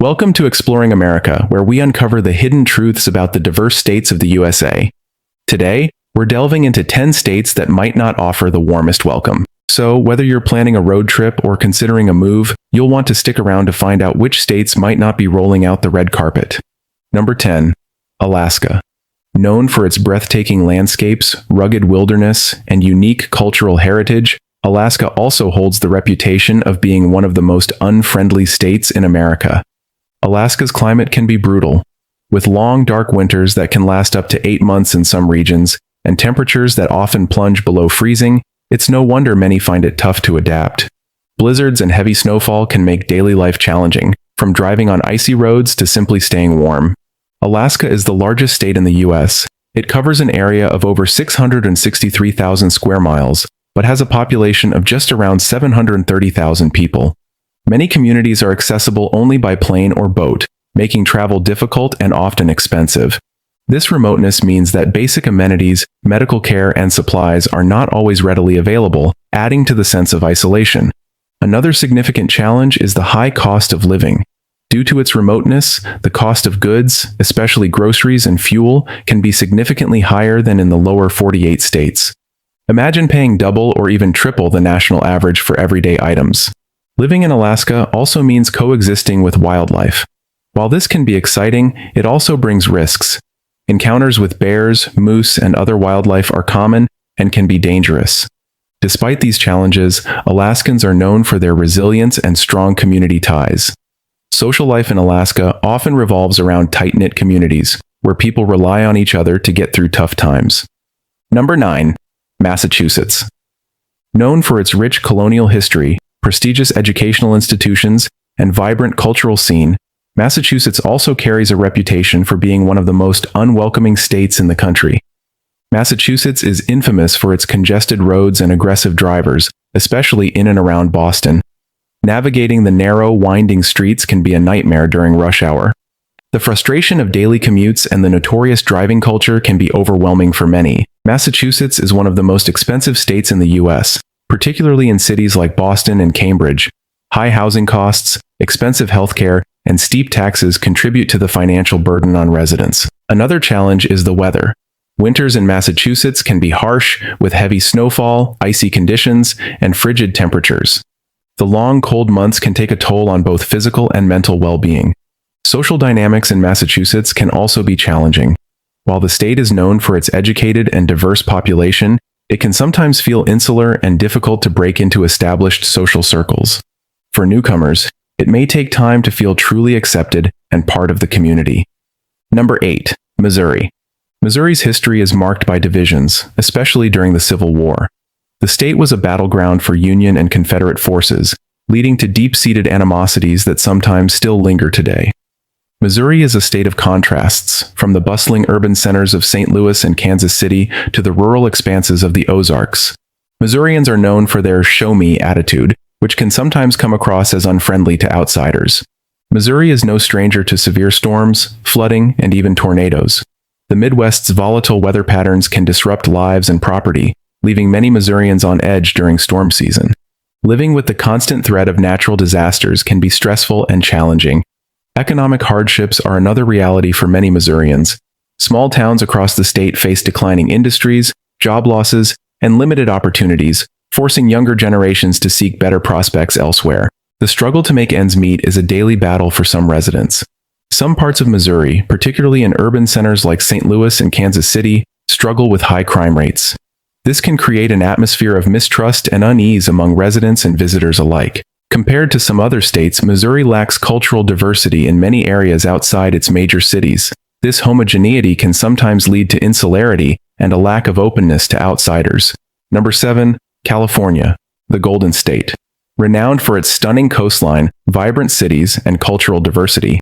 Welcome to Exploring America, where we uncover the hidden truths about the diverse states of the USA. Today, we're delving into 10 states that might not offer the warmest welcome. So, whether you're planning a road trip or considering a move, you'll want to stick around to find out which states might not be rolling out the red carpet. Number 10. Alaska. Known for its breathtaking landscapes, rugged wilderness, and unique cultural heritage, Alaska also holds the reputation of being one of the most unfriendly states in America. Alaska's climate can be brutal, with long, dark winters that can last up to 8 months in some regions, and temperatures that often plunge below freezing. It's no wonder many find it tough to adapt. Blizzards and heavy snowfall can make daily life challenging, from driving on icy roads to simply staying warm. Alaska is the largest state in the U.S. It covers an area of over 663,000 square miles, but has a population of just around 730,000 people. Many communities are accessible only by plane or boat, making travel difficult and often expensive. This remoteness means that basic amenities, medical care, and supplies are not always readily available, adding to the sense of isolation. Another significant challenge is the high cost of living. Due to its remoteness, the cost of goods, especially groceries and fuel, can be significantly higher than in the lower 48 states. Imagine paying double or even triple the national average for everyday items. Living in Alaska also means coexisting with wildlife. While this can be exciting, it also brings risks. Encounters with bears, moose, and other wildlife are common and can be dangerous. Despite these challenges, Alaskans are known for their resilience and strong community ties. Social life in Alaska often revolves around tight-knit communities, where people rely on each other to get through tough times. Number 9. Massachusetts. Known for its rich colonial history, prestigious educational institutions, and vibrant cultural scene, Massachusetts also carries a reputation for being one of the most unwelcoming states in the country. Massachusetts is infamous for its congested roads and aggressive drivers, especially in and around Boston. Navigating the narrow, winding streets can be a nightmare during rush hour. The frustration of daily commutes and the notorious driving culture can be overwhelming for many. Massachusetts is one of the most expensive states in the U.S., particularly in cities like Boston and Cambridge. High housing costs, expensive healthcare, and steep taxes contribute to the financial burden on residents. Another challenge is the weather. Winters in Massachusetts can be harsh, with heavy snowfall, icy conditions, and frigid temperatures. The long, cold months can take a toll on both physical and mental well-being. Social dynamics in Massachusetts can also be challenging. While the state is known for its educated and diverse population, it can sometimes feel insular and difficult to break into established social circles. For newcomers, it may take time to feel truly accepted and part of the community. Number 8. Missouri. Missouri's history is marked by divisions, especially during the Civil War. The state was a battleground for Union and Confederate forces, leading to deep-seated animosities that sometimes still linger today. Missouri is a state of contrasts, from the bustling urban centers of St. Louis and Kansas City to the rural expanses of the Ozarks. Missourians are known for their show-me attitude, which can sometimes come across as unfriendly to outsiders. Missouri is no stranger to severe storms, flooding, and even tornadoes. The Midwest's volatile weather patterns can disrupt lives and property, leaving many Missourians on edge during storm season. Living with the constant threat of natural disasters can be stressful and challenging. Economic hardships are another reality for many Missourians. Small towns across the state face declining industries, job losses, and limited opportunities, forcing younger generations to seek better prospects elsewhere. The struggle to make ends meet is a daily battle for some residents. Some parts of Missouri, particularly in urban centers like St. Louis and Kansas City, struggle with high crime rates. This can create an atmosphere of mistrust and unease among residents and visitors alike. Compared to some other states, Missouri lacks cultural diversity in many areas outside its major cities. This homogeneity can sometimes lead to insularity and a lack of openness to outsiders. Number 7. California, the Golden State. Renowned for its stunning coastline, vibrant cities, and cultural diversity,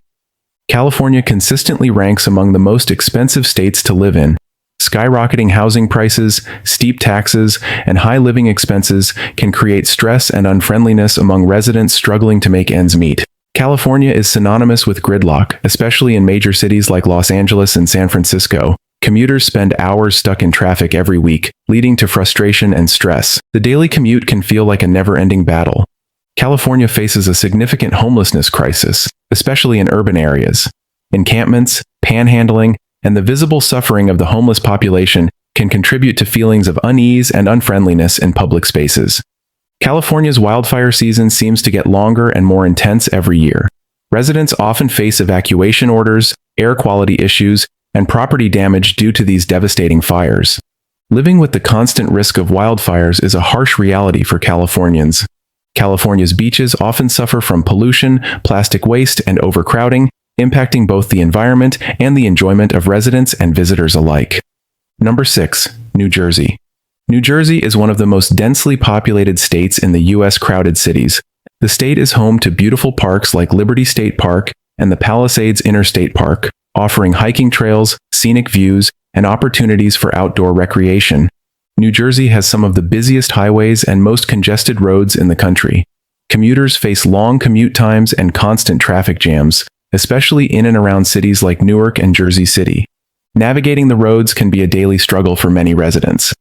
California consistently ranks among the most expensive states to live in. Skyrocketing housing prices, steep taxes, and high living expenses can create stress and unfriendliness among residents struggling to make ends meet. California is synonymous with gridlock, especially in major cities like Los Angeles and San Francisco. Commuters spend hours stuck in traffic every week, leading to frustration and stress. The daily commute can feel like a never-ending battle. California faces a significant homelessness crisis, especially in urban areas. Encampments, panhandling, and the visible suffering of the homeless population can contribute to feelings of unease and unfriendliness in public spaces. California's wildfire season seems to get longer and more intense every year. Residents often face evacuation orders, air quality issues, and property damage due to these devastating fires. Living with the constant risk of wildfires is a harsh reality for Californians. California's beaches often suffer from pollution, plastic waste, and overcrowding, impacting both the environment and the enjoyment of residents and visitors alike. Number 6. New Jersey. New Jersey is one of the most densely populated states in the U.S. crowded cities. The state is home to beautiful parks like Liberty State Park and the Palisades Interstate Park, offering hiking trails, scenic views, and opportunities for outdoor recreation. New Jersey has some of the busiest highways and most congested roads in the country. Commuters face long commute times and constant traffic jams, especially in and around cities like Newark and Jersey City. Navigating the roads can be a daily struggle for many residents.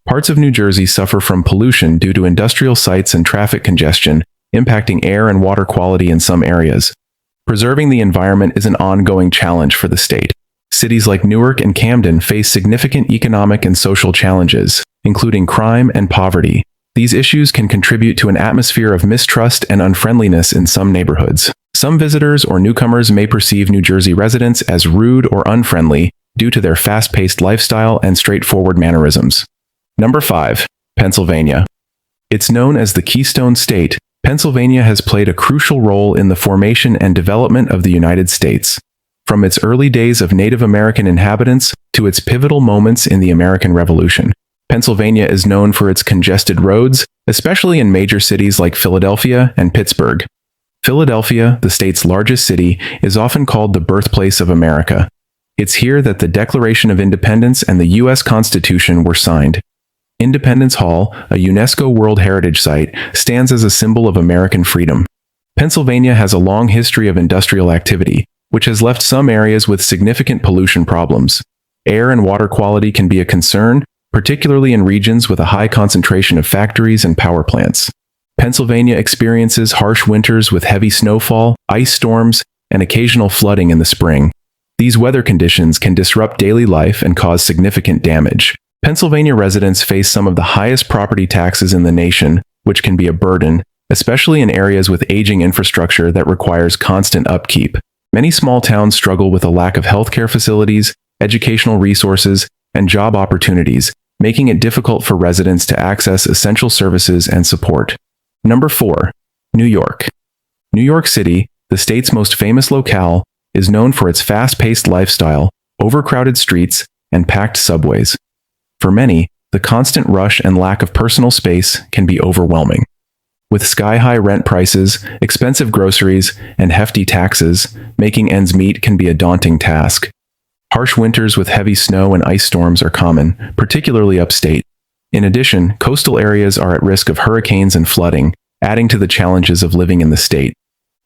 Parts of New Jersey suffer from pollution due to industrial sites and traffic congestion, impacting air and water quality in some areas. Preserving the environment is an ongoing challenge for the state. Cities like Newark and Camden face significant economic and social challenges, including crime and poverty. These issues can contribute to an atmosphere of mistrust and unfriendliness in some neighborhoods. Some visitors or newcomers may perceive New Jersey residents as rude or unfriendly due to their fast-paced lifestyle and straightforward mannerisms. Number 5. Pennsylvania. It's known as the Keystone State. Pennsylvania has played a crucial role in the formation and development of the United States. From its early days of Native American inhabitants to its pivotal moments in the American Revolution, Pennsylvania is known for its congested roads, especially in major cities like Philadelphia and Pittsburgh. Philadelphia, the state's largest city, is often called the birthplace of America. It's here that the Declaration of Independence and the U.S. Constitution were signed. Independence Hall, a UNESCO World Heritage Site, stands as a symbol of American freedom. Pennsylvania has a long history of industrial activity, which has left some areas with significant pollution problems. Air and water quality can be a concern, particularly in regions with a high concentration of factories and power plants. Pennsylvania experiences harsh winters with heavy snowfall, ice storms, and occasional flooding in the spring. These weather conditions can disrupt daily life and cause significant damage. Pennsylvania residents face some of the highest property taxes in the nation, which can be a burden, especially in areas with aging infrastructure that requires constant upkeep. Many small towns struggle with a lack of healthcare facilities, educational resources, and job opportunities, making it difficult for residents to access essential services and support. Number 4. New York. New York City, the state's most famous locale, is known for its fast-paced lifestyle, overcrowded streets, and packed subways. For many, the constant rush and lack of personal space can be overwhelming. With sky-high rent prices, expensive groceries, and hefty taxes, making ends meet can be a daunting task. Harsh winters with heavy snow and ice storms are common, particularly upstate. In addition, coastal areas are at risk of hurricanes and flooding, adding to the challenges of living in the state.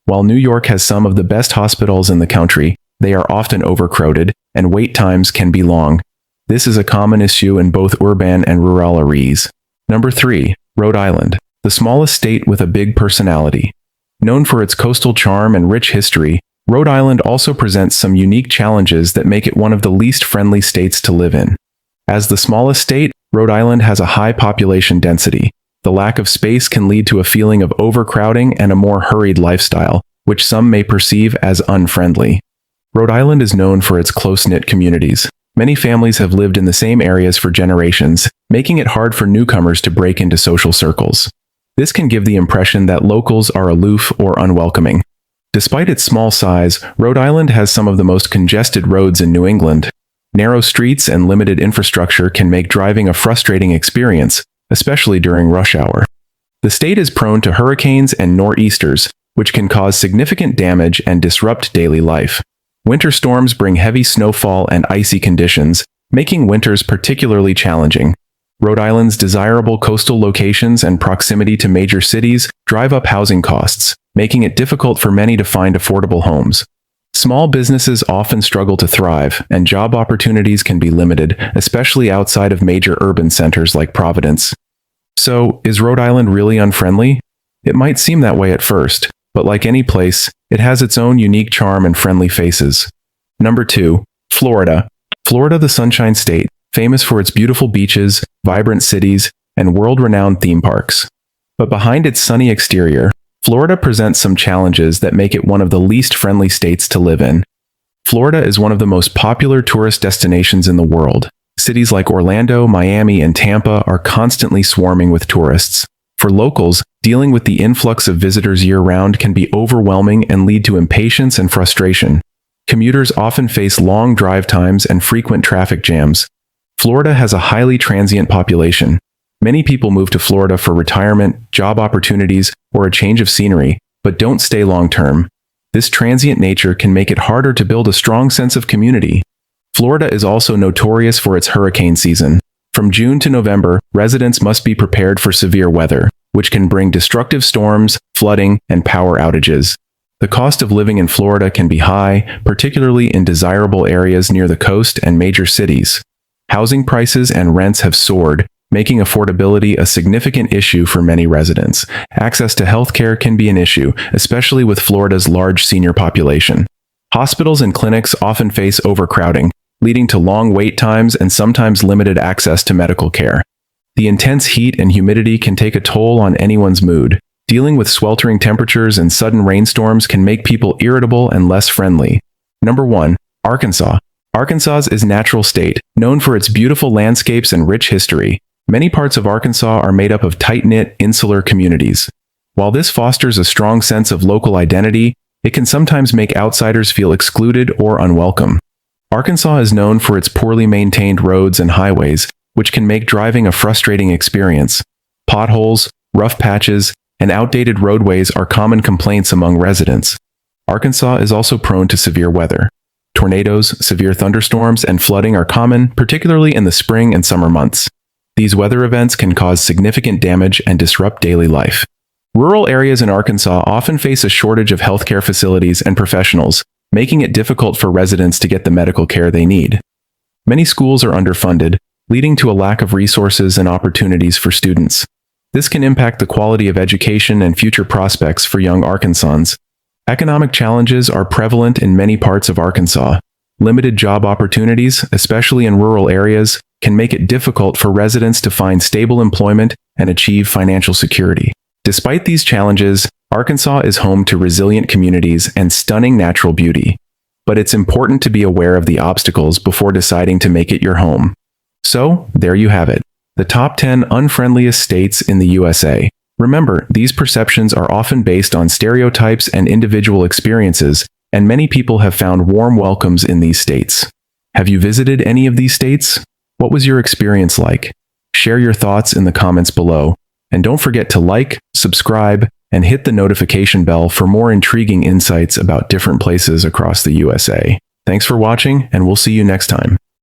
While New York has some of the best hospitals in the country, they are often overcrowded, and wait times can be long. This is a common issue in both urban and rural areas. Number 3. Rhode Island, the smallest state with a big personality. Known for its coastal charm and rich history, Rhode Island also presents some unique challenges that make it one of the least friendly states to live in. As the smallest state, Rhode Island has a high population density. The lack of space can lead to a feeling of overcrowding and a more hurried lifestyle, which some may perceive as unfriendly. Rhode Island is known for its close-knit communities. Many families have lived in the same areas for generations, making it hard for newcomers to break into social circles. This can give the impression that locals are aloof or unwelcoming. Despite its small size, Rhode Island has some of the most congested roads in New England. Narrow streets and limited infrastructure can make driving a frustrating experience, especially during rush hour. The state is prone to hurricanes and nor'easters, which can cause significant damage and disrupt daily life. Winter storms bring heavy snowfall and icy conditions, making winters particularly challenging. Rhode Island's desirable coastal locations and proximity to major cities drive up housing costs, making it difficult for many to find affordable homes. Small businesses often struggle to thrive, and job opportunities can be limited, especially outside of major urban centers like Providence. So, is Rhode Island really unfriendly? It might seem that way at first, but like any place, it has its own unique charm and friendly faces. Number 2. Florida. Florida, the Sunshine State, famous for its beautiful beaches, vibrant cities, and world-renowned theme parks. But behind its sunny exterior, Florida presents some challenges that make it one of the least friendly states to live in. Florida is one of the most popular tourist destinations in the world. Cities like Orlando, Miami, and Tampa are constantly swarming with tourists. For locals, dealing with the influx of visitors year-round can be overwhelming and lead to impatience and frustration. Commuters often face long drive times and frequent traffic jams. Florida has a highly transient population. Many people move to Florida for retirement, job opportunities, or a change of scenery, but don't stay long-term. This transient nature can make it harder to build a strong sense of community. Florida is also notorious for its hurricane season. From June to November, residents must be prepared for severe weather, which can bring destructive storms, flooding, and power outages. The cost of living in Florida can be high, particularly in desirable areas near the coast and major cities. Housing prices and rents have soared, making affordability a significant issue for many residents. Access to healthcare can be an issue, especially with Florida's large senior population. Hospitals and clinics often face overcrowding, leading to long wait times and sometimes limited access to medical care. The intense heat and humidity can take a toll on anyone's mood. Dealing with sweltering temperatures and sudden rainstorms can make people irritable and less friendly. Number 1. Arkansas. Arkansas is a natural state, known for its beautiful landscapes and rich history. Many parts of Arkansas are made up of tight-knit, insular communities. While this fosters a strong sense of local identity, it can sometimes make outsiders feel excluded or unwelcome. Arkansas is known for its poorly maintained roads and highways, which can make driving a frustrating experience. Potholes, rough patches, and outdated roadways are common complaints among residents. Arkansas is also prone to severe weather. Tornadoes, severe thunderstorms, and flooding are common, particularly in the spring and summer months. These weather events can cause significant damage and disrupt daily life. Rural areas in Arkansas often face a shortage of healthcare facilities and professionals, making it difficult for residents to get the medical care they need. Many schools are underfunded, leading to a lack of resources and opportunities for students. This can impact the quality of education and future prospects for young Arkansans. Economic challenges are prevalent in many parts of Arkansas. Limited job opportunities, especially in rural areas, can make it difficult for residents to find stable employment and achieve financial security. Despite these challenges, Arkansas is home to resilient communities and stunning natural beauty. But it's important to be aware of the obstacles before deciding to make it your home. So, there you have it. The top 10 unfriendliest states in the USA. Remember, these perceptions are often based on stereotypes and individual experiences, and many people have found warm welcomes in these states. Have you visited any of these states? What was your experience like? Share your thoughts in the comments below. And don't forget to like, subscribe, and hit the notification bell for more intriguing insights about different places across the USA. Thanks for watching, and we'll see you next time.